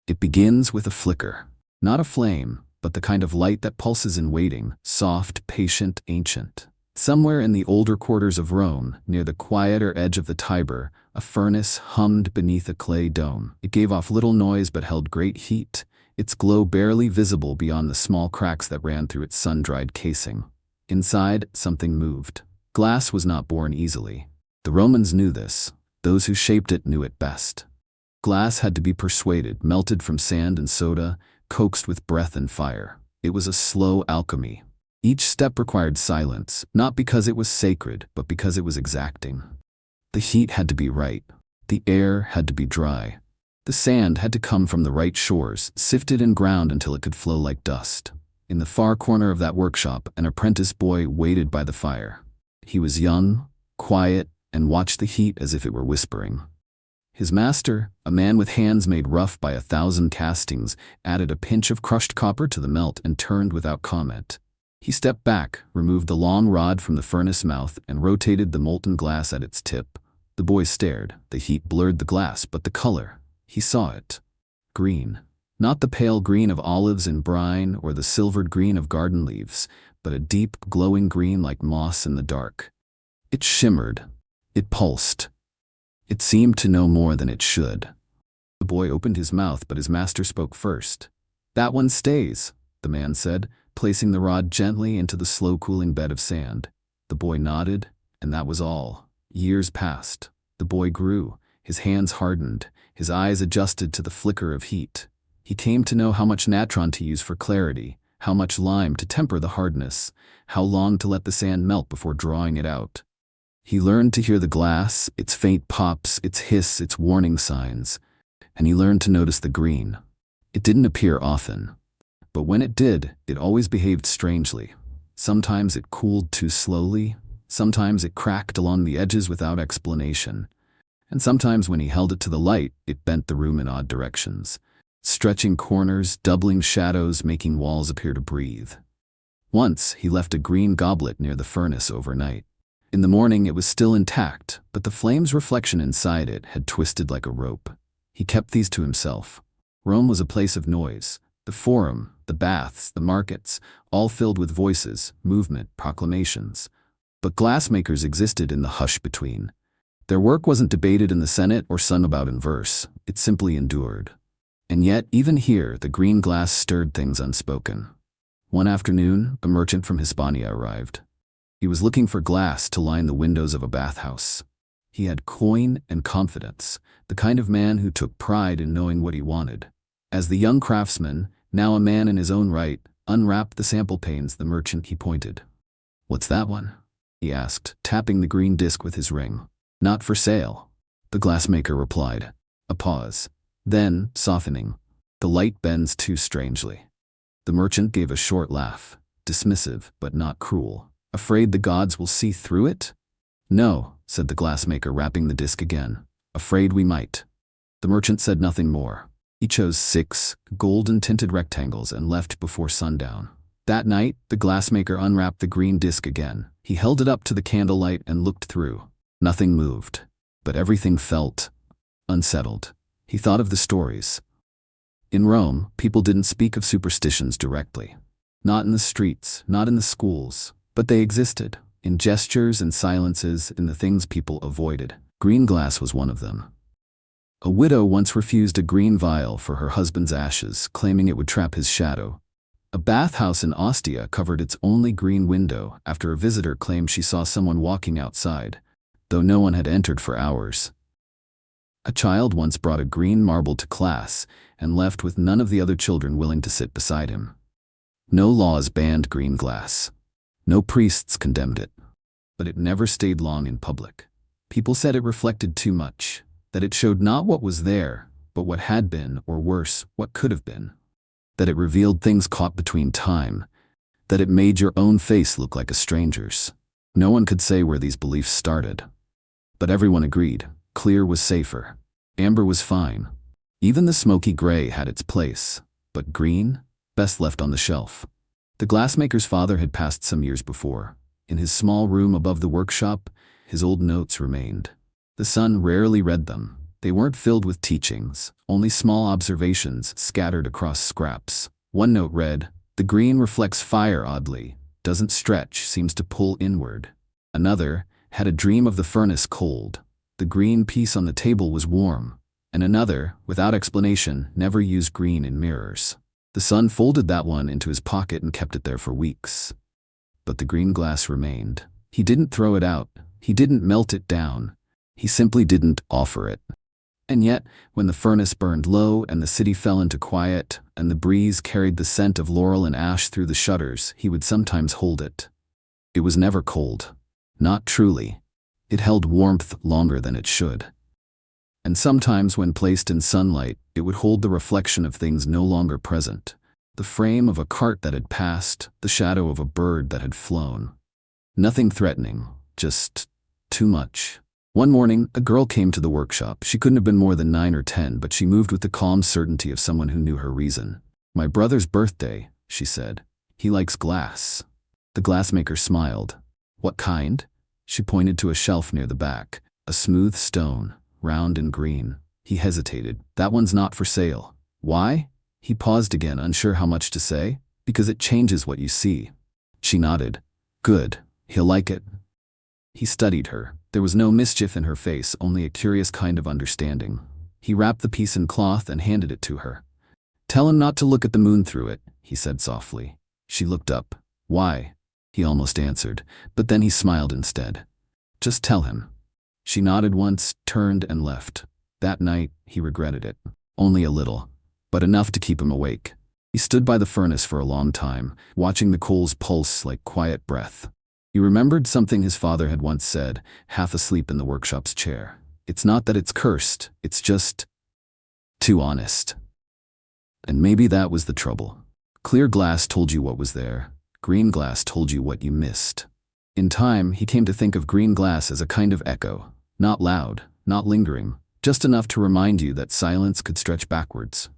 It begins with a flicker. Not a flame, but the kind of light that pulses in waiting, soft, patient, ancient. Somewhere in the older quarters of Rome, near the quieter edge of the Tiber, a furnace hummed beneath a clay dome. It gave off little noise but held great heat, its glow barely visible beyond the small cracks that ran through its sun-dried casing. Inside, something moved. Glass was not born easily. The Romans knew this. Those who shaped it knew it best. Glass had to be persuaded, melted from sand and soda, coaxed with breath and fire. It was a slow alchemy. Each step required silence, not because it was sacred, but because it was exacting. The heat had to be right. The air had to be dry. The sand had to come from the right shores, sifted and ground until it could flow like dust. In the far corner of that workshop, an apprentice boy waited by the fire. He was young, quiet, and watched the heat as if it were whispering. His master, a man with hands made rough by 1,000 castings, added a pinch of crushed copper to the melt and turned without comment. He stepped back, removed the long rod from the furnace mouth, and rotated the molten glass at its tip. The boy stared. The heat blurred the glass, but the color, he saw it. Green. Not the pale green of olives in brine or the silvered green of garden leaves, but a deep, glowing green like moss in the dark. It shimmered. It pulsed. It seemed to know more than it should. The boy opened his mouth, but his master spoke first. "That one stays," the man said, placing the rod gently into the slow-cooling bed of sand. The boy nodded, and that was all. Years passed. The boy grew. His hands hardened. His eyes adjusted to the flicker of heat. He came to know how much natron to use for clarity, how much lime to temper the hardness, how long to let the sand melt before drawing it out. He learned to hear the glass, its faint pops, its hiss, its warning signs, and he learned to notice the green. It didn't appear often, but when it did, it always behaved strangely. Sometimes it cooled too slowly, sometimes it cracked along the edges without explanation, and sometimes when he held it to the light, it bent the room in odd directions, stretching corners, doubling shadows, making walls appear to breathe. Once, he left a green goblet near the furnace overnight. In the morning, it was still intact, but the flame's reflection inside it had twisted like a rope. He kept these to himself. Rome was a place of noise. The forum, the baths, the markets, all filled with voices, movement, proclamations. But glassmakers existed in the hush between. Their work wasn't debated in the Senate or sung about in verse. It simply endured. And yet, even here, the green glass stirred things unspoken. One afternoon, a merchant from Hispania arrived. He was looking for glass to line the windows of a bathhouse. He had coin and confidence, the kind of man who took pride in knowing what he wanted. As the young craftsman, now a man in his own right, unwrapped the sample panes, the merchant he pointed. "What's that one?" he asked, tapping the green disc with his ring. "Not for sale," the glassmaker replied. A pause. Then, softening, "The light bends too strangely." The merchant gave a short laugh, dismissive but not cruel. "Afraid the gods will see through it?" "No," said the glassmaker, wrapping the disc again. "Afraid we might." The merchant said nothing more. He chose 6 golden-tinted rectangles and left before sundown. That night, the glassmaker unwrapped the green disc again. He held it up to the candlelight and looked through. Nothing moved, but everything felt unsettled. He thought of the stories. In Rome, people didn't speak of superstitions directly. Not in the streets, not in the schools. But they existed, in gestures and silences, in the things people avoided. Green glass was one of them. A widow once refused a green vial for her husband's ashes, claiming it would trap his shadow. A bathhouse in Ostia covered its only green window after a visitor claimed she saw someone walking outside, though no one had entered for hours. A child once brought a green marble to class and left with none of the other children willing to sit beside him. No laws banned green glass. No priests condemned it, but it never stayed long in public. People said it reflected too much, that it showed not what was there, but what had been, or worse, what could have been. That it revealed things caught between time, that it made your own face look like a stranger's. No one could say where these beliefs started. But everyone agreed, clear was safer. Amber was fine. Even the smoky gray had its place, but green, best left on the shelf. The glassmaker's father had passed some years before. In his small room above the workshop, his old notes remained. The son rarely read them. They weren't filled with teachings, only small observations scattered across scraps. One note read, "The green reflects fire oddly, doesn't stretch, seems to pull inward." Another had a dream of the furnace cold. The green piece on the table was warm. And another, without explanation, never used green in mirrors. The son folded that one into his pocket and kept it there for weeks. But the green glass remained. He didn't throw it out. He didn't melt it down. He simply didn't offer it. And yet, when the furnace burned low and the city fell into quiet, and the breeze carried the scent of laurel and ash through the shutters, he would sometimes hold it. It was never cold. Not truly. It held warmth longer than it should. And sometimes when placed in sunlight, it would hold the reflection of things no longer present. The frame of a cart that had passed, the shadow of a bird that had flown. Nothing threatening, just too much. One morning, a girl came to the workshop. She couldn't have been more than 9 or 10, but she moved with the calm certainty of someone who knew her reason. "My brother's birthday," she said. "He likes glass." The glassmaker smiled. "What kind?" She pointed to a shelf near the back. "A smooth stone, round and green." He hesitated. "That one's not for sale." "Why?" He paused again, unsure how much to say. "Because it changes what you see." She nodded. "Good. He'll like it." He studied her. There was no mischief in her face, only a curious kind of understanding. He wrapped the piece in cloth and handed it to her. "Tell him not to look at the moon through it," he said softly. She looked up. "Why?" He almost answered, but then he smiled instead. "Just tell him." She nodded once, turned and left. That night, he regretted it. Only a little, but enough to keep him awake. He stood by the furnace for a long time, watching the coals pulse like quiet breath. He remembered something his father had once said, half asleep in the workshop's chair. "It's not that it's cursed, it's just too honest." And maybe that was the trouble. Clear glass told you what was there. Green glass told you what you missed. In time, he came to think of green glass as a kind of echo. Not loud, not lingering, just enough to remind you that silence could stretch backwards.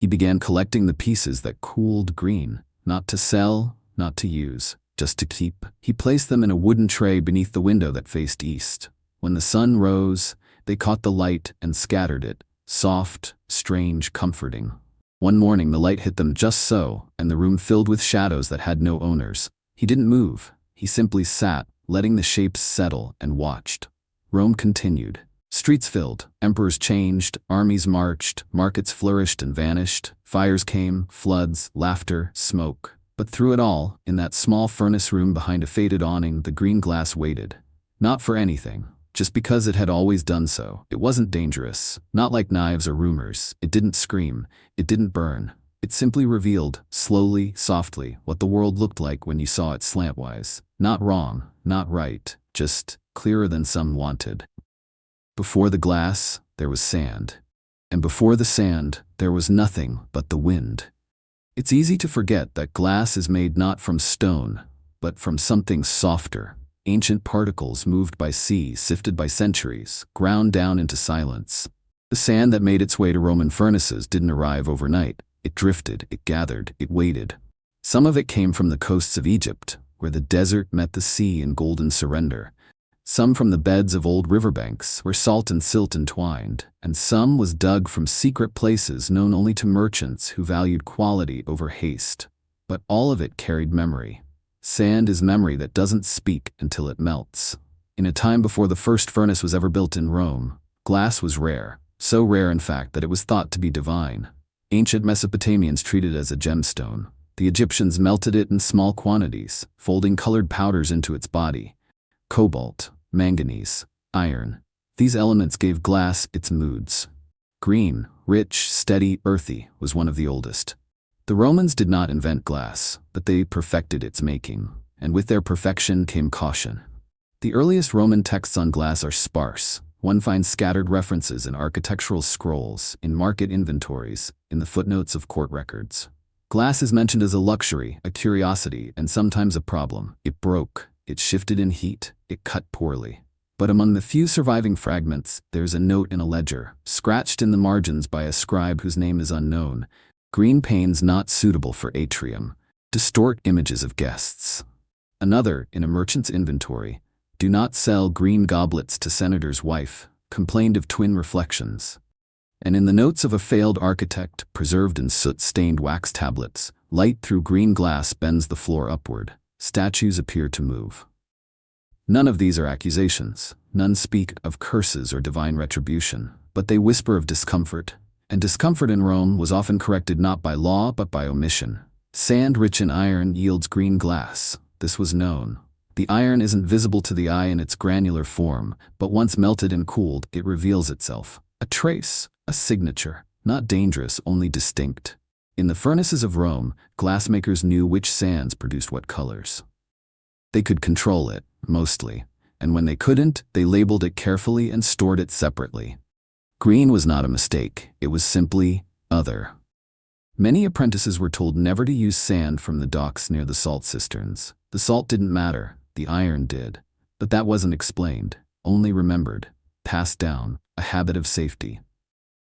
He began collecting the pieces that cooled green, not to sell, not to use, just to keep. He placed them in a wooden tray beneath the window that faced east. When the sun rose, they caught the light and scattered it, soft, strange, comforting. One morning the light hit them just so, and the room filled with shadows that had no owners. He didn't move. He simply sat, letting the shapes settle, and watched. Rome continued. Streets filled, emperors changed, armies marched, markets flourished and vanished, fires came, floods, laughter, smoke. But through it all, in that small furnace room behind a faded awning, the green glass waited. Not for anything, just because it had always done so. It wasn't dangerous, not like knives or rumors. It didn't scream, it didn't burn. It simply revealed, slowly, softly, what the world looked like when you saw it slantwise. Not wrong, not right, just clearer than some wanted. Before the glass, there was sand. And before the sand, there was nothing but the wind. It's easy to forget that glass is made not from stone, but from something softer. Ancient particles moved by sea, sifted by centuries, ground down into silence. The sand that made its way to Roman furnaces didn't arrive overnight. It drifted, it gathered, it waited. Some of it came from the coasts of Egypt, where the desert met the sea in golden surrender. Some from the beds of old riverbanks, where salt and silt entwined, and some was dug from secret places known only to merchants who valued quality over haste. But all of it carried memory. Sand is memory that doesn't speak until it melts. In a time before the first furnace was ever built in Rome, glass was rare, so rare in fact that it was thought to be divine. Ancient Mesopotamians treated it as a gemstone. The Egyptians melted it in small quantities, folding colored powders into its body. Cobalt, manganese, iron. These elements gave glass its moods. Green, rich, steady, earthy was one of the oldest. The Romans did not invent glass, but they perfected its making, and with their perfection came caution. The earliest Roman texts on glass are sparse. One finds scattered references in architectural scrolls, in market inventories, in the footnotes of court records. Glass is mentioned as a luxury, a curiosity, and sometimes a problem. It broke, it shifted in heat, it cut poorly. But among the few surviving fragments, there's a note in a ledger, scratched in the margins by a scribe whose name is unknown. Green panes not suitable for atrium. Distort images of guests. Another, in a merchant's inventory. Do not sell green goblets to senator's wife. complained of twin reflections. And in the notes of a failed architect, preserved in soot-stained wax tablets, light through green glass bends the floor upward. Statues appear to move. None of these are accusations. None speak of curses or divine retribution, but they whisper of discomfort. And discomfort in Rome was often corrected not by law but by omission. Sand rich in iron yields green glass. This was known. The iron isn't visible to the eye in its granular form, but once melted and cooled, it reveals itself. A trace, a signature, not dangerous, only distinct. In the furnaces of Rome, glassmakers knew which sands produced what colors. They could control it, mostly, and when they couldn't, they labeled it carefully and stored it separately. Green was not a mistake, it was simply other. Many apprentices were told never to use sand from the docks near the salt cisterns. The salt didn't matter, the iron did. But that wasn't explained, only remembered, passed down, a habit of safety.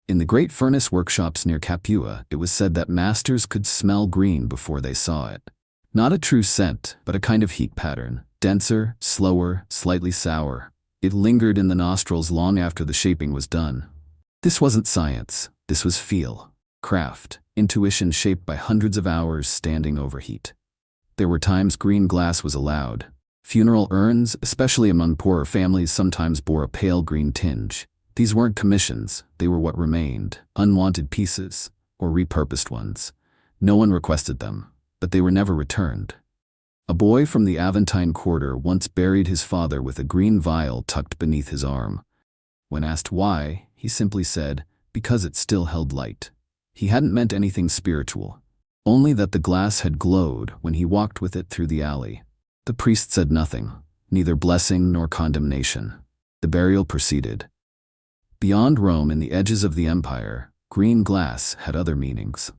In the great furnace workshops near Capua, it was said that masters could smell green before they saw it. Not a true scent, but a kind of heat pattern, denser, slower, slightly sour. It lingered in the nostrils long after the shaping was done. This wasn't science, this was feel, craft, intuition shaped by hundreds of hours standing over heat. There were times green glass was allowed. Funeral urns, especially among poorer families, sometimes bore a pale green tinge. These weren't commissions, they were what remained, unwanted pieces, or repurposed ones. No one requested them, but they were never returned. A boy from the Aventine quarter once buried his father with a green vial tucked beneath his arm. When asked why, he simply said, because it still held light. He hadn't meant anything spiritual, only that the glass had glowed when he walked with it through the alley. The priest said nothing, neither blessing nor condemnation. The burial proceeded. Beyond Rome, in the edges of the empire, green glass had other meanings.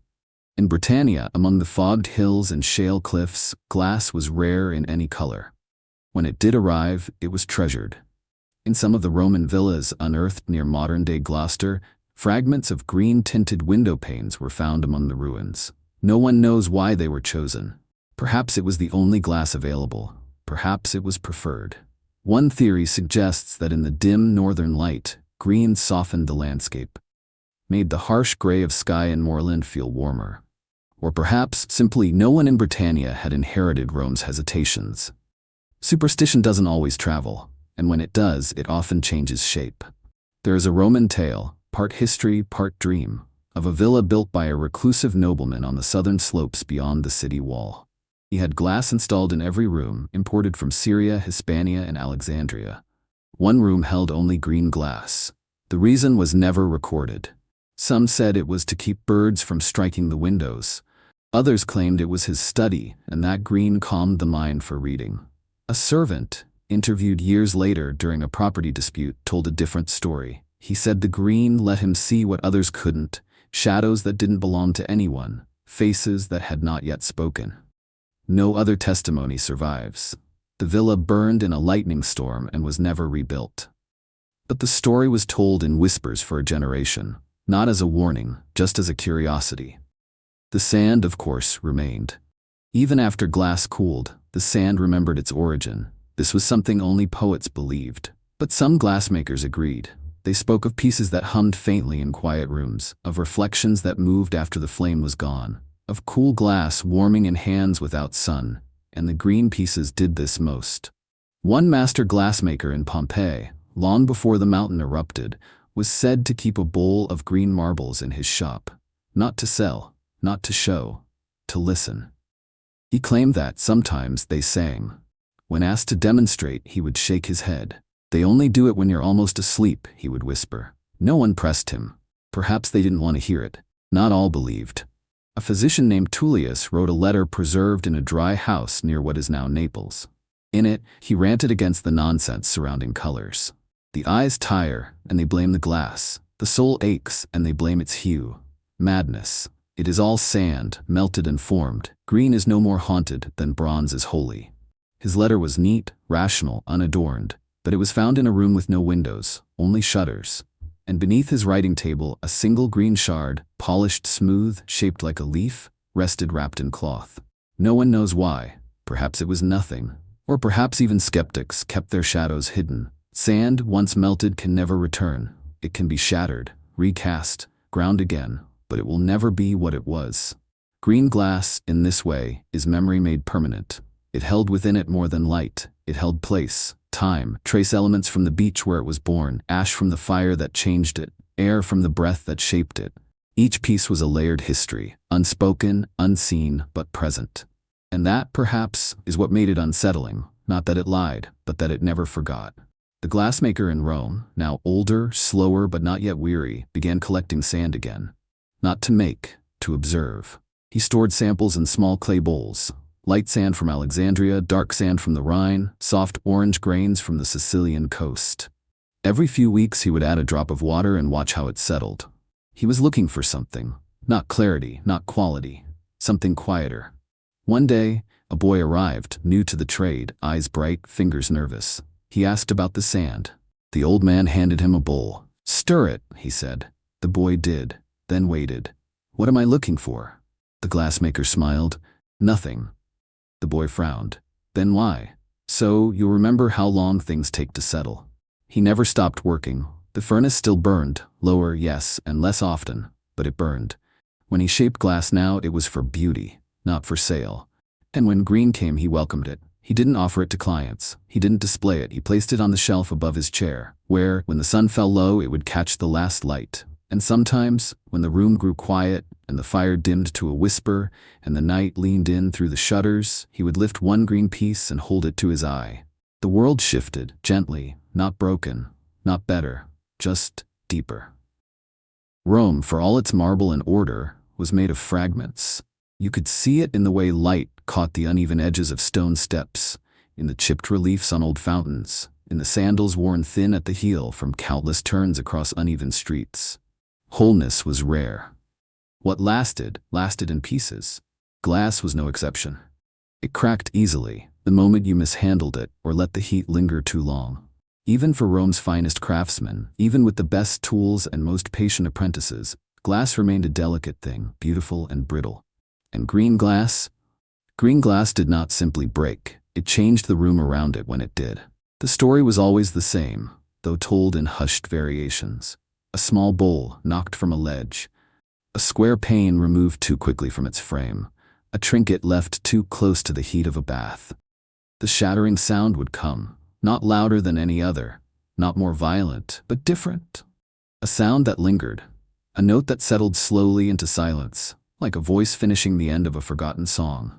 In Britannia, among the fogged hills and shale cliffs, glass was rare in any color. When it did arrive, it was treasured. In some of the Roman villas unearthed near modern-day Gloucester, fragments of green-tinted window panes were found among the ruins. No one knows why they were chosen. Perhaps it was the only glass available. Perhaps it was preferred. One theory suggests that in the dim northern light, green softened the landscape, made the harsh gray of sky and moorland feel warmer. Or perhaps, simply, no one in Britannia had inherited Rome's hesitations. Superstition doesn't always travel, and when it does, it often changes shape. There is a Roman tale, part history, part dream, of a villa built by a reclusive nobleman on the southern slopes beyond the city wall. He had glass installed in every room, imported from Syria, Hispania, and Alexandria. One room held only green glass. The reason was never recorded. Some said it was to keep birds from striking the windows. Others claimed it was his study, and that green calmed the mind for reading. A servant, interviewed years later during a property dispute, told a different story. He said the green let him see what others couldn't, shadows that didn't belong to anyone, faces that had not yet spoken. No other testimony survives. The villa burned in a lightning storm and was never rebuilt. But the story was told in whispers for a generation, not as a warning, just as a curiosity. The sand, of course, remained. Even after glass cooled, the sand remembered its origin. This was something only poets believed. But some glassmakers agreed. They spoke of pieces that hummed faintly in quiet rooms, of reflections that moved after the flame was gone, of cool glass warming in hands without sun, and the green pieces did this most. One master glassmaker in Pompeii, long before the mountain erupted, was said to keep a bowl of green marbles in his shop, not to sell, not to show, to listen. He claimed that sometimes they sang. When asked to demonstrate, he would shake his head. They only do it when you're almost asleep, he would whisper. No one pressed him. Perhaps they didn't want to hear it. Not all believed. A physician named Tullius wrote a letter preserved in a dry house near what is now Naples. In it, he ranted against the nonsense surrounding colors. The eyes tire, and they blame the glass. The soul aches, and they blame its hue. Madness. It is all sand, melted and formed. Green is no more haunted than bronze is holy. His letter was neat, rational, unadorned, but it was found in a room with no windows, only shutters. And beneath his writing table, a single green shard, polished smooth, shaped like a leaf, rested wrapped in cloth. No one knows why. Perhaps it was nothing. Or perhaps even skeptics kept their shadows hidden. Sand, once melted, can never return. It can be shattered, recast, ground again, but it will never be what it was. Green glass, in this way, is memory made permanent. It held within it more than light. It held place, time, trace elements from the beach where it was born, ash from the fire that changed it, air from the breath that shaped it. Each piece was a layered history, unspoken, unseen, but present. And that, perhaps, is what made it unsettling. Not that it lied, but that it never forgot. The glassmaker in Rome, now older, slower, but not yet weary, began collecting sand again. Not to make, to observe. He stored samples in small clay bowls. Light sand from Alexandria, dark sand from the Rhine, soft orange grains from the Sicilian coast. Every few weeks he would add a drop of water and watch how it settled. He was looking for something. Not clarity, not quality. Something quieter. One day, a boy arrived, new to the trade, eyes bright, fingers nervous. He asked about the sand. The old man handed him a bowl. "Stir it," he said. The boy did, then waited. "What am I looking for?" The glassmaker smiled. "Nothing." The boy frowned. "Then why?" "So you'll remember how long things take to settle." He never stopped working. The furnace still burned, lower, yes, and less often, but it burned. When he shaped glass now, it was for beauty, not for sale. And when green came, he welcomed it. He didn't offer it to clients. He didn't display it. He placed it on the shelf above his chair, where, when the sun fell low, it would catch the last light. And sometimes, when the room grew quiet, and the fire dimmed to a whisper, and the night leaned in through the shutters, he would lift one green piece and hold it to his eye. The world shifted, gently, not broken, not better, just deeper. Rome, for all its marble and order, was made of fragments. You could see it in the way light caught the uneven edges of stone steps, in the chipped reliefs on old fountains, in the sandals worn thin at the heel from countless turns across uneven streets. Wholeness was rare. What lasted in pieces. Glass was no exception. It cracked easily, the moment you mishandled it or let the heat linger too long. Even for Rome's finest craftsmen, even with the best tools and most patient apprentices, glass remained a delicate thing, beautiful and brittle. And green glass did not simply break. It changed the room around it when it did. The story was always the same, though told in hushed variations. A small bowl knocked from a ledge. A square pane removed too quickly from its frame. A trinket left too close to the heat of a bath. The shattering sound would come, not louder than any other, not more violent, but different. A sound that lingered. A note that settled slowly into silence, like a voice finishing the end of a forgotten song.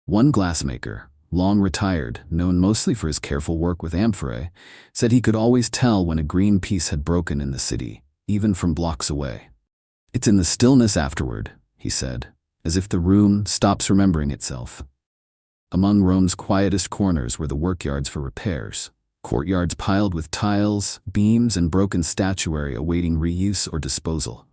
One glassmaker, long retired, known mostly for his careful work with amphorae, said he could always tell when a green piece had broken in the city, even from blocks away. "It's in the stillness afterward," he said, as if the room stops remembering itself. Among Rome's quietest corners were the workyards for repairs, courtyards piled with tiles, beams, and broken statuary awaiting reuse or disposal.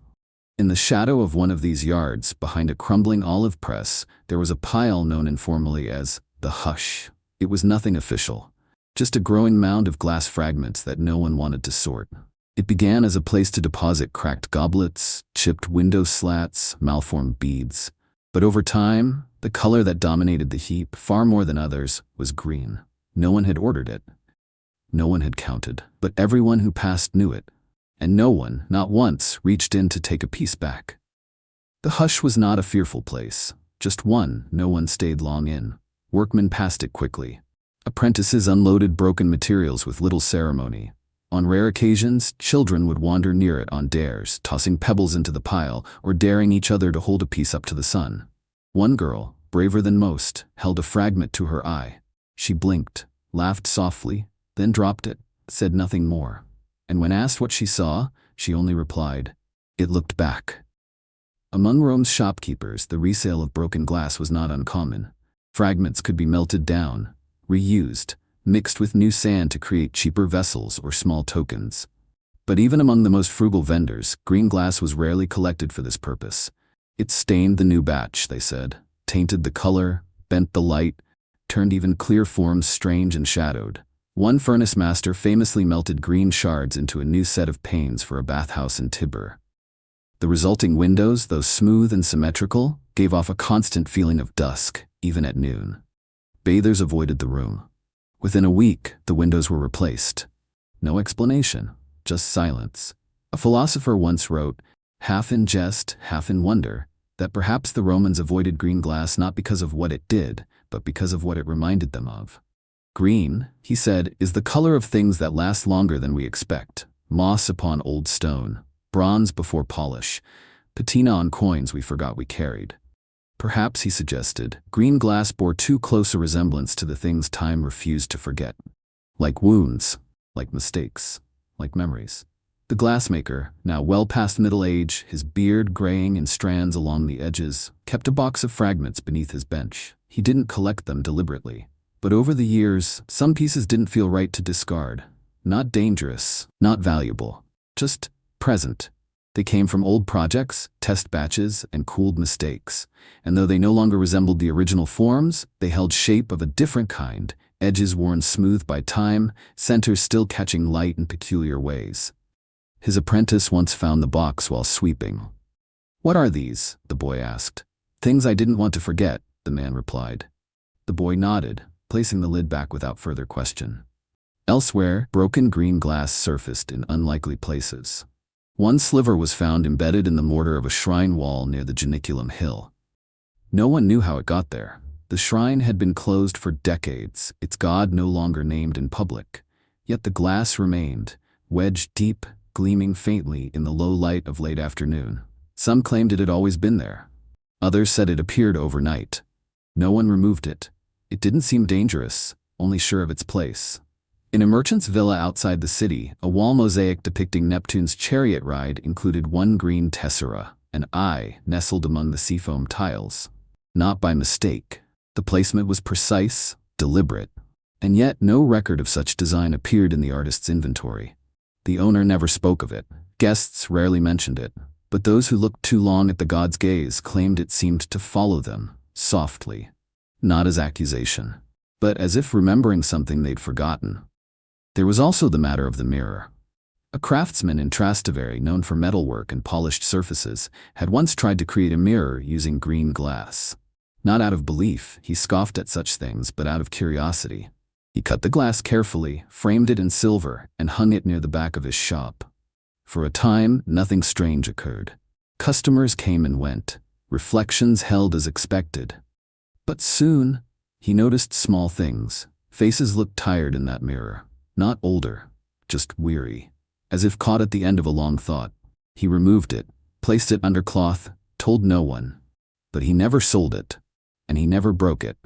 In the shadow of one of these yards, behind a crumbling olive press, there was a pile known informally as the Hush. It was nothing official, just a growing mound of glass fragments that no one wanted to sort. It began as a place to deposit cracked goblets, chipped window slats, malformed beads. But over time, the color that dominated the heap, far more than others, was green. No one had ordered it. No one had counted, but everyone who passed knew it. And no one, not once, reached in to take a piece back. The Hush was not a fearful place, just one no one stayed long in. Workmen passed it quickly. Apprentices unloaded broken materials with little ceremony. On rare occasions, children would wander near it on dares, tossing pebbles into the pile or daring each other to hold a piece up to the sun. One girl, braver than most, held a fragment to her eye. She blinked, laughed softly, then dropped it, said nothing more. And when asked what she saw, she only replied, "It looked back." Among Rome's shopkeepers, the resale of broken glass was not uncommon. Fragments could be melted down, reused, mixed with new sand to create cheaper vessels or small tokens. But even among the most frugal vendors, green glass was rarely collected for this purpose. It stained the new batch, they said, tainted the color, bent the light, turned even clear forms strange and shadowed. One furnace master famously melted green shards into a new set of panes for a bathhouse in Tibur. The resulting windows, though smooth and symmetrical, gave off a constant feeling of dusk, even at noon. Bathers avoided the room. Within a week, the windows were replaced. No explanation, just silence. A philosopher once wrote, half in jest, half in wonder, that perhaps the Romans avoided green glass not because of what it did, but because of what it reminded them of. Green, he said, is the color of things that last longer than we expect. Moss upon old stone, bronze before polish, patina on coins we forgot we carried. Perhaps, he suggested, green glass bore too close a resemblance to the things time refused to forget. Like wounds, like mistakes, like memories. The glassmaker, now well past middle age, his beard graying in strands along the edges, kept a box of fragments beneath his bench. He didn't collect them deliberately. But over the years, some pieces didn't feel right to discard. Not dangerous, not valuable, just present. They came from old projects, test batches, and cooled mistakes. And though they no longer resembled the original forms, they held shape of a different kind, edges worn smooth by time, centers still catching light in peculiar ways. His apprentice once found the box while sweeping. "What are these?" the boy asked. "Things I didn't want to forget," the man replied. The boy nodded, placing the lid back without further question. Elsewhere, broken green glass surfaced in unlikely places. One sliver was found embedded in the mortar of a shrine wall near the Janiculum Hill. No one knew how it got there. The shrine had been closed for decades, its god no longer named in public. Yet the glass remained, wedged deep, gleaming faintly in the low light of late afternoon. Some claimed it had always been there. Others said it appeared overnight. No one removed it. It didn't seem dangerous, only sure of its place. In a merchant's villa outside the city, a wall mosaic depicting Neptune's chariot ride included one green tessera, an eye nestled among the seafoam tiles. Not by mistake. The placement was precise, deliberate, and yet no record of such design appeared in the artist's inventory. The owner never spoke of it. Guests rarely mentioned it, but those who looked too long at the god's gaze claimed it seemed to follow them, softly. Not as accusation, but as if remembering something they'd forgotten. There was also the matter of the mirror. A craftsman in Trastevere known for metalwork and polished surfaces had once tried to create a mirror using green glass. Not out of belief, he scoffed at such things, but out of curiosity. He cut the glass carefully, framed it in silver, and hung it near the back of his shop. For a time, nothing strange occurred. Customers came and went, reflections held as expected. But soon, he noticed small things. Faces looked tired in that mirror. Not older, just weary, as if caught at the end of a long thought. He removed it, placed it under cloth, told no one. But he never sold it, and he never broke it.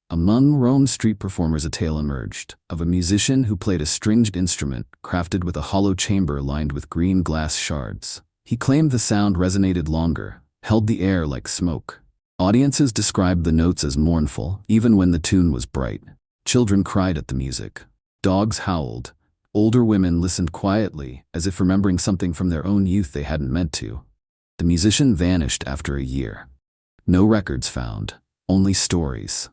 Among Rome's street performers a tale emerged, of a musician who played a stringed instrument crafted with a hollow chamber lined with green glass shards. He claimed the sound resonated longer, held the air like smoke. Audiences described the notes as mournful, even when the tune was bright. Children cried at the music. Dogs howled. Older women listened quietly, as if remembering something from their own youth they hadn't meant to. The musician vanished after a year. No records found, only stories.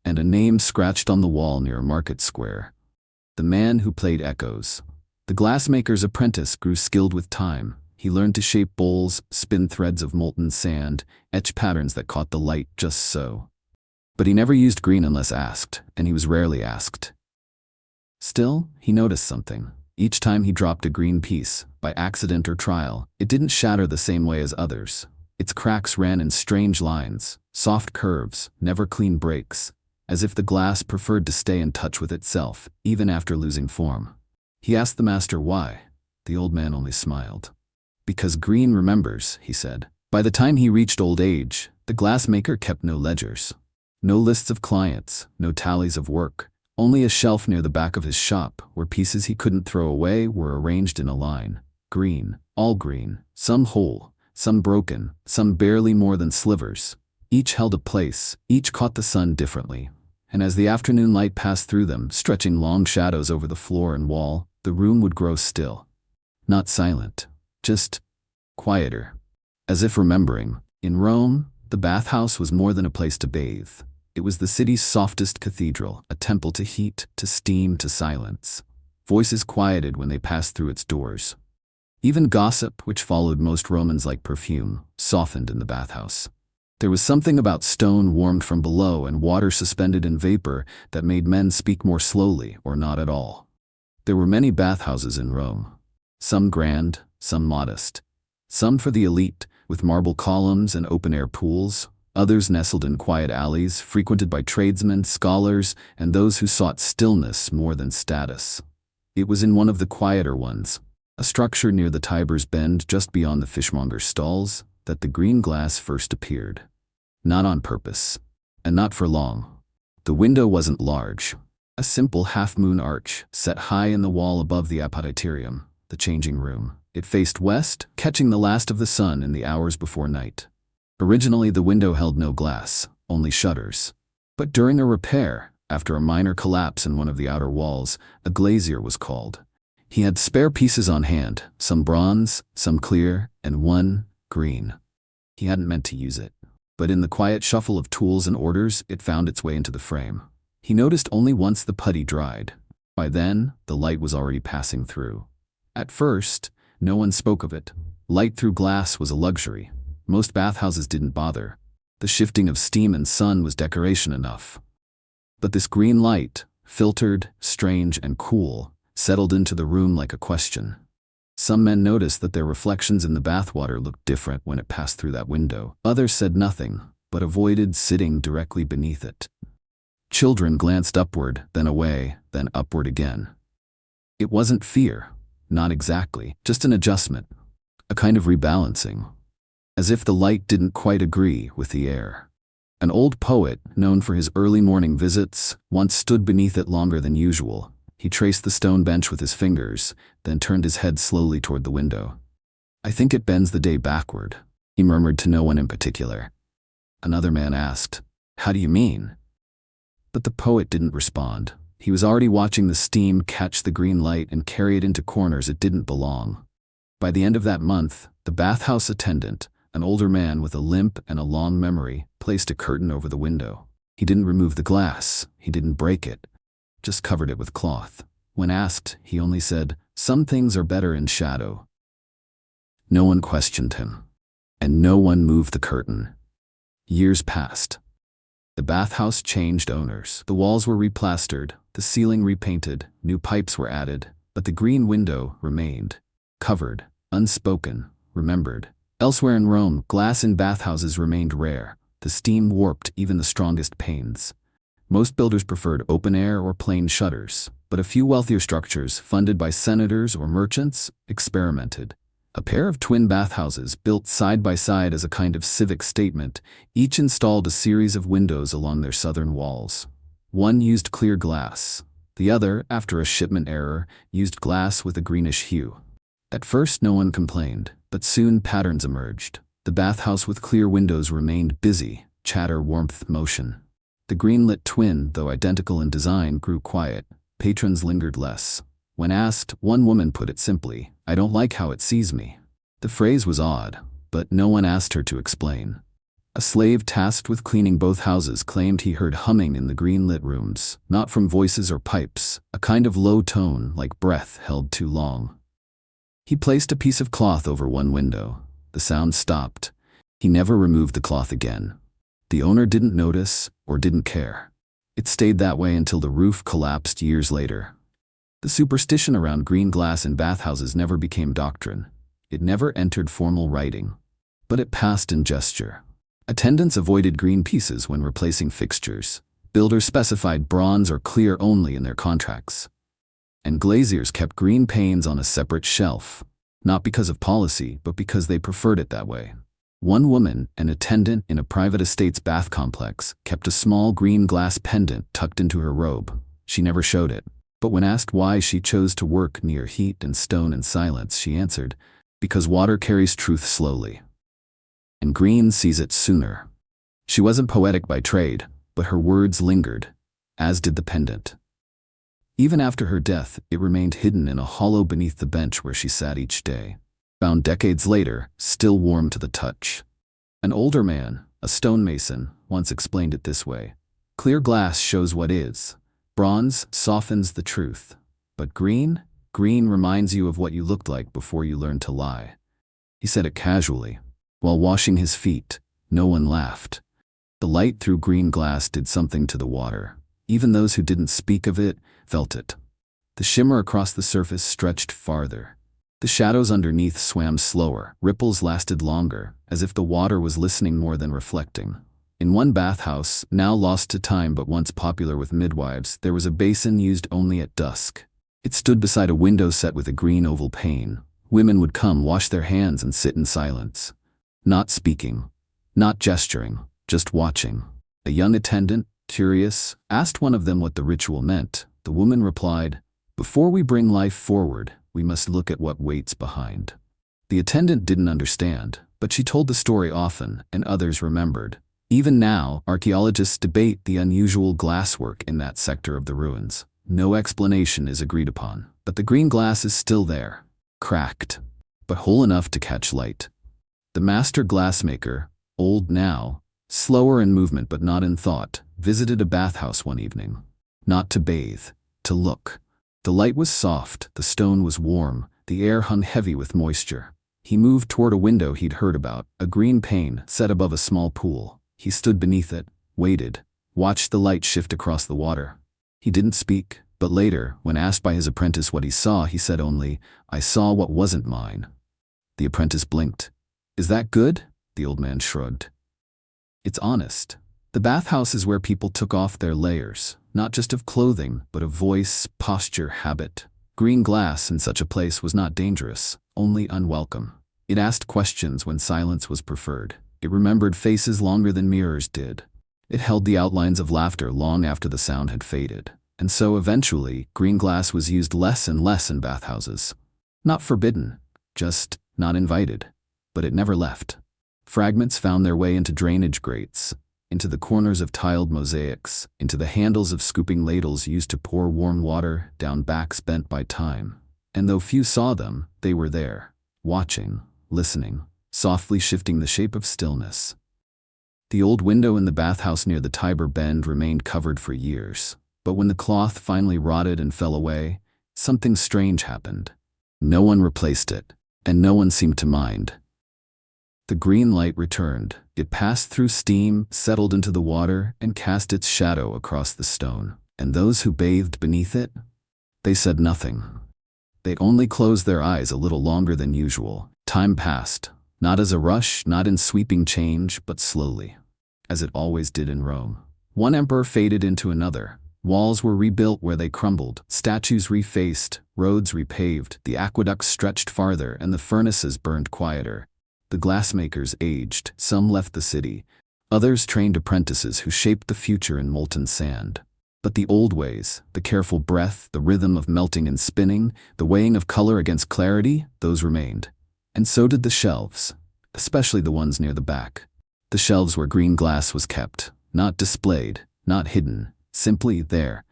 And a name scratched on the wall near a market square. The man who played echoes. The glassmaker's apprentice grew skilled with time. He learned to shape bowls, spin threads of molten sand, etch patterns that caught the light just so. But he never used green unless asked, and he was rarely asked. Still, he noticed something. Each time he dropped a green piece, by accident or trial, it didn't shatter the same way as others. Its cracks ran in strange lines, soft curves, never clean breaks, as if the glass preferred to stay in touch with itself, even after losing form. He asked the master why. The old man only smiled. "Because green remembers," he said. By the time he reached old age, the glassmaker kept no ledgers. No lists of clients, no tallies of work. Only a shelf near the back of his shop, where pieces he couldn't throw away were arranged in a line. Green, all green, some whole, some broken, some barely more than slivers. Each held a place, each caught the sun differently. And as the afternoon light passed through them, stretching long shadows over the floor and wall, the room would grow still. Not silent, just quieter. As if remembering, in Rome, the bathhouse was more than a place to bathe. It was the city's softest cathedral, a temple to heat, to steam, to silence. Voices quieted when they passed through its doors. Even gossip, which followed most Romans like perfume, softened in the bathhouse. There was something about stone warmed from below and water suspended in vapor that made men speak more slowly or not at all. There were many bathhouses in Rome. Some grand, some modest. Some for the elite, with marble columns and open-air pools. Others nestled in quiet alleys, frequented by tradesmen, scholars, and those who sought stillness more than status. It was in one of the quieter ones, a structure near the Tiber's bend just beyond the fishmonger's stalls, that the green glass first appeared. Not on purpose, and not for long. The window wasn't large. A simple half-moon arch, set high in the wall above the apoditerium, the changing room. It faced west, catching the last of the sun in the hours before night. Originally, the window held no glass, only shutters. But during a repair, after a minor collapse in one of the outer walls, a glazier was called. He had spare pieces on hand, some bronze, some clear, and one green. He hadn't meant to use it, but in the quiet shuffle of tools and orders, it found its way into the frame. He noticed only once the putty dried. By then, the light was already passing through. At first, no one spoke of it. Light through glass was a luxury. Most bathhouses didn't bother. The shifting of steam and sun was decoration enough. But this green light, filtered, strange, and cool, settled into the room like a question. Some men noticed that their reflections in the bathwater looked different when it passed through that window. Others said nothing, but avoided sitting directly beneath it. Children glanced upward, then away, then upward again. It wasn't fear, not exactly, just an adjustment, a kind of rebalancing, as if the light didn't quite agree with the air. An old poet, known for his early morning visits, once stood beneath it longer than usual. He traced the stone bench with his fingers, then turned his head slowly toward the window. "I think it bends the day backward," he murmured to no one in particular. Another man asked, "How do you mean?" But the poet didn't respond. He was already watching the steam catch the green light and carry it into corners it didn't belong. By the end of that month, the bathhouse attendant, an older man with a limp and a long memory, placed a curtain over the window. He didn't remove the glass, he didn't break it, just covered it with cloth. When asked, he only said, "Some things are better in shadow." No one questioned him, and no one moved the curtain. Years passed. The bathhouse changed owners. The walls were replastered, the ceiling repainted, new pipes were added, but the green window remained, covered, unspoken, remembered. Elsewhere in Rome, glass in bathhouses remained rare. The steam warped even the strongest panes. Most builders preferred open-air or plain shutters, but a few wealthier structures, funded by senators or merchants, experimented. A pair of twin bathhouses, built side by side as a kind of civic statement, each installed a series of windows along their southern walls. One used clear glass. The other, after a shipment error, used glass with a greenish hue. At first no one complained, but soon patterns emerged. The bathhouse with clear windows remained busy, chatter, warmth, motion. The green-lit twin, though identical in design, grew quiet. Patrons lingered less. When asked, one woman put it simply, "I don't like how it sees me." The phrase was odd, but no one asked her to explain. A slave tasked with cleaning both houses claimed he heard humming in the green-lit rooms, not from voices or pipes, a kind of low tone like breath held too long. He placed a piece of cloth over one window. The sound stopped. He never removed the cloth again. The owner didn't notice or didn't care. It stayed that way until the roof collapsed years later. The superstition around green glass in bathhouses never became doctrine. It never entered formal writing, but it passed in gesture. Attendants avoided green pieces when replacing fixtures. Builders specified bronze or clear only in their contracts. And glaziers kept green panes on a separate shelf, not because of policy, but because they preferred it that way. One woman, an attendant in a private estate's bath complex, kept a small green glass pendant tucked into her robe. She never showed it. But when asked why she chose to work near heat and stone and silence, she answered, "Because water carries truth slowly, and green sees it sooner." She wasn't poetic by trade, but her words lingered, as did the pendant. Even after her death, it remained hidden in a hollow beneath the bench where she sat each day, found decades later, still warm to the touch. An older man, a stonemason, once explained it this way: "Clear glass shows what is. Bronze softens the truth, but green reminds you of what you looked like before you learned to lie." He said it casually. While washing his feet, no one laughed. The light through green glass did something to the water. Even those who didn't speak of it felt it. The The shimmer across the surface stretched farther. The shadows underneath swam slower, ripples lasted longer, as if the water was listening more than reflecting. In one bathhouse, now lost to time but once popular with midwives, there was a basin used only at dusk. It stood beside a window set with a green oval pane. Women would come, wash their hands, and sit in silence. Not speaking, not gesturing, just watching. A young attendant, curious, asked one of them what the ritual meant. The woman replied, "Before we bring life forward, we must look at what waits behind." The attendant didn't understand, but she told the story often, and others remembered. Even now, archaeologists debate the unusual glasswork in that sector of the ruins. No explanation is agreed upon, but the green glass is still there, cracked, but whole enough to catch light. The master glassmaker, old now, slower in movement but not in thought, visited a bathhouse one evening. Not to bathe, to look. The light was soft, the stone was warm, the air hung heavy with moisture. He moved toward a window he'd heard about, a green pane set above a small pool. He stood beneath it, waited, watched the light shift across the water. He didn't speak, but later, when asked by his apprentice what he saw, he said only, "I saw what wasn't mine." The apprentice blinked. "Is that good?" The old man shrugged. "It's honest. The bathhouse is where people took off their layers, not just of clothing, but of voice, posture, habit. Green glass in such a place was not dangerous, only unwelcome. It asked questions when silence was preferred. It remembered faces longer than mirrors did. It held the outlines of laughter long after the sound had faded. And so eventually, green glass was used less and less in bathhouses. Not forbidden, just not invited. But it never left. Fragments found their way into drainage grates, into the corners of tiled mosaics, into the handles of scooping ladles used to pour warm water down backs bent by time. And though few saw them, they were there, watching, listening, softly shifting the shape of stillness. The old window in the bathhouse near the Tiber bend remained covered for years. But when the cloth finally rotted and fell away, something strange happened. No one replaced it, and no one seemed to mind. The green light returned. It passed through steam, settled into the water, and cast its shadow across the stone. And those who bathed beneath it? They said nothing. They'd only closed their eyes a little longer than usual. Time passed, not as a rush, not in sweeping change, but slowly, as it always did in Rome. One emperor faded into another. Walls were rebuilt where they crumbled, statues refaced, roads repaved, the aqueducts stretched farther, and the furnaces burned quieter. The glassmakers aged, some left the city, others trained apprentices who shaped the future in molten sand. But the old ways, the careful breath, the rhythm of melting and spinning, the weighing of color against clarity, those remained. And so did the shelves, especially the ones near the back. The shelves where green glass was kept, not displayed, not hidden, simply there.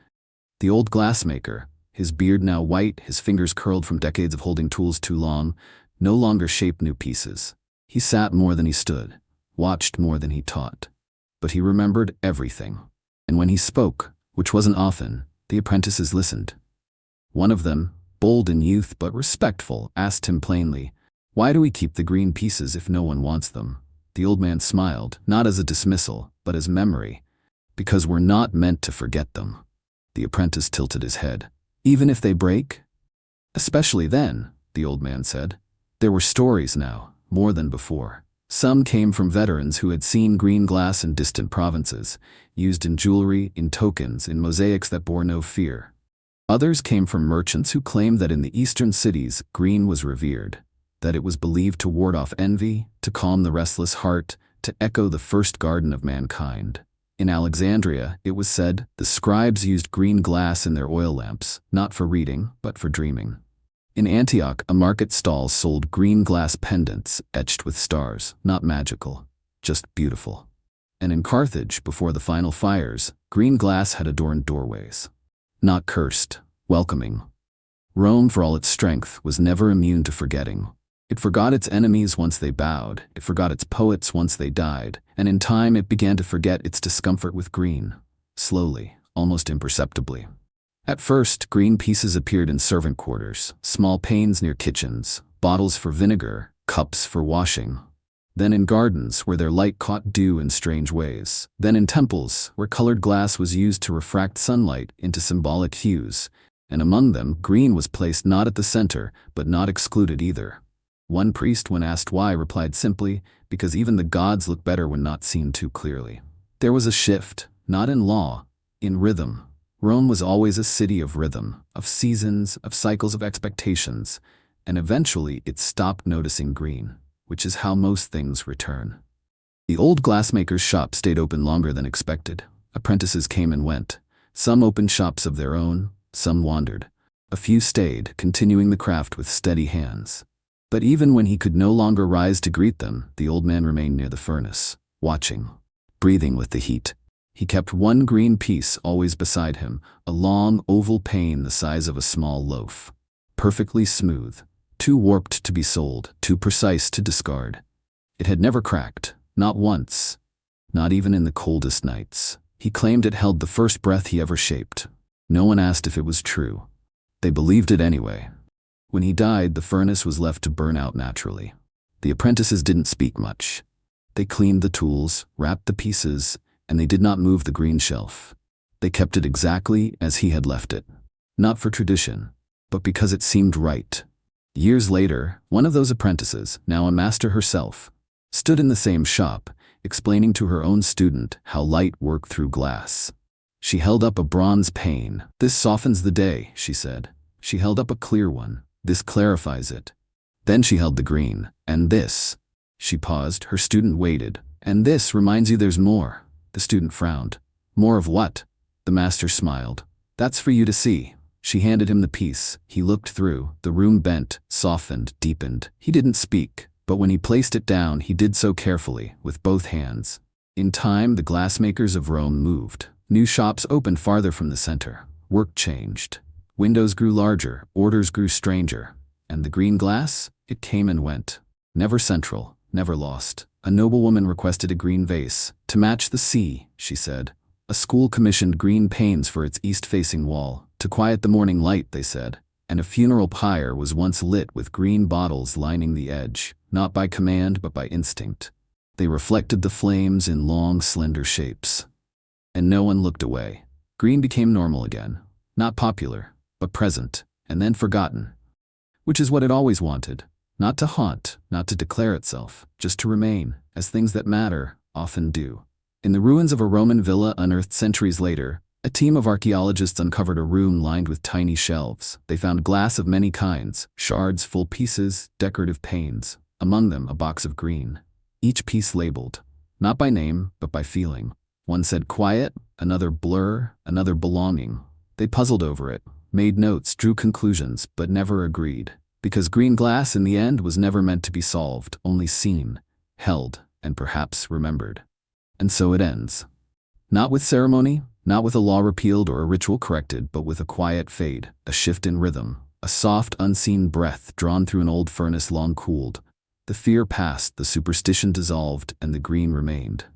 The old glassmaker, his beard now white, his fingers curled from decades of holding tools too long, no longer shaped new pieces. He sat more than he stood, watched more than he taught. But he remembered everything. And when he spoke, which wasn't often, the apprentices listened. One of them, bold in youth but respectful, asked him plainly, "Why do we keep the green pieces if no one wants them?" The old man smiled, not as a dismissal, but as memory. "Because we're not meant to forget them." The apprentice tilted his head. "Even if they break?" "Especially then," the old man said. There were stories now, more than before. Some came from veterans who had seen green glass in distant provinces, used in jewelry, in tokens, in mosaics that bore no fear. Others came from merchants who claimed that in the eastern cities, green was revered, that it was believed to ward off envy, to calm the restless heart, to echo the first garden of mankind. In Alexandria, it was said, the scribes used green glass in their oil lamps, not for reading, but for dreaming. In Antioch, a market stall sold green glass pendants etched with stars, not magical, just beautiful. And in Carthage, before the final fires, green glass had adorned doorways. Not cursed, welcoming. Rome, for all its strength, was never immune to forgetting. It forgot its enemies once they bowed, it forgot its poets once they died, and in time it began to forget its discomfort with green. Slowly, almost imperceptibly. At first, green pieces appeared in servant quarters, small panes near kitchens, bottles for vinegar, cups for washing. Then in gardens, where their light caught dew in strange ways. Then in temples, where colored glass was used to refract sunlight into symbolic hues. and among them green was placed not at the center, but not excluded either. One priest, when asked why, replied simply, because even the gods look better when not seen too clearly. There was a shift, not in law, in rhythm. Rome was always a city of rhythm, of seasons, of cycles of expectations, and eventually it stopped noticing green, which is how most things return. The old glassmaker's shop stayed open longer than expected. Apprentices came and went. Some opened shops of their own, some wandered. A few stayed, continuing the craft with steady hands. But even when he could no longer rise to greet them, the old man remained near the furnace, watching, breathing with the heat. He kept one green piece always beside him, a long oval pane the size of a small loaf. Perfectly smooth, too warped to be sold, too precise to discard. It had never cracked, not once, not even in the coldest nights. He claimed it held the first breath he ever shaped. No one asked if it was true. They believed it anyway. When he died, the furnace was left to burn out naturally. The apprentices didn't speak much. They cleaned the tools, wrapped the pieces, and they did not move the green shelf. They kept it exactly as he had left it. Not for tradition, but because it seemed right. Years later, one of those apprentices, now a master herself, stood in the same shop, explaining to her own student how light worked through glass. She held up a bronze pane. "This softens the day," she said. She held up a clear one. "This clarifies it." Then she held the green. "And this." She paused. Her student waited. "And this reminds you there's more." The student frowned. "More of what?" The master smiled. "That's for you to see." She handed him the piece. He looked through. The room bent, softened, deepened. He didn't speak, but when he placed it down, he did so carefully, with both hands. In time, the glassmakers of Rome moved. New shops opened farther from the center. Work changed. Windows grew larger, orders grew stranger. And the green glass? It came and went. Never central, never lost. A noblewoman requested a green vase. "To match the sea," she said. A school commissioned green panes for its east-facing wall. "To quiet the morning light," they said. And a funeral pyre was once lit with green bottles lining the edge, not by command but by instinct. They reflected the flames in long, slender shapes. And no one looked away. Green became normal again. Not popular, but present, and then forgotten. Which is what it always wanted. Not to haunt, not to declare itself, just to remain, as things that matter often do. In the ruins of a Roman villa unearthed centuries later, a team of archaeologists uncovered a room lined with tiny shelves. They found glass of many kinds, shards, full pieces, decorative panes. Among them, a box of green. Each piece labeled, not by name, but by feeling. One said quiet, another blur, another belonging. They puzzled over it, made notes, drew conclusions, but never agreed. Because green glass in the end was never meant to be solved, only seen, held, and perhaps remembered. And so it ends. Not with ceremony, not with a law repealed or a ritual corrected, but with a quiet fade, a shift in rhythm, a soft, unseen breath drawn through an old furnace long cooled. The fear passed, the superstition dissolved, and the green remained.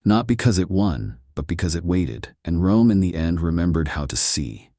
Not because it won, but because it waited, and Rome in the end remembered how to see.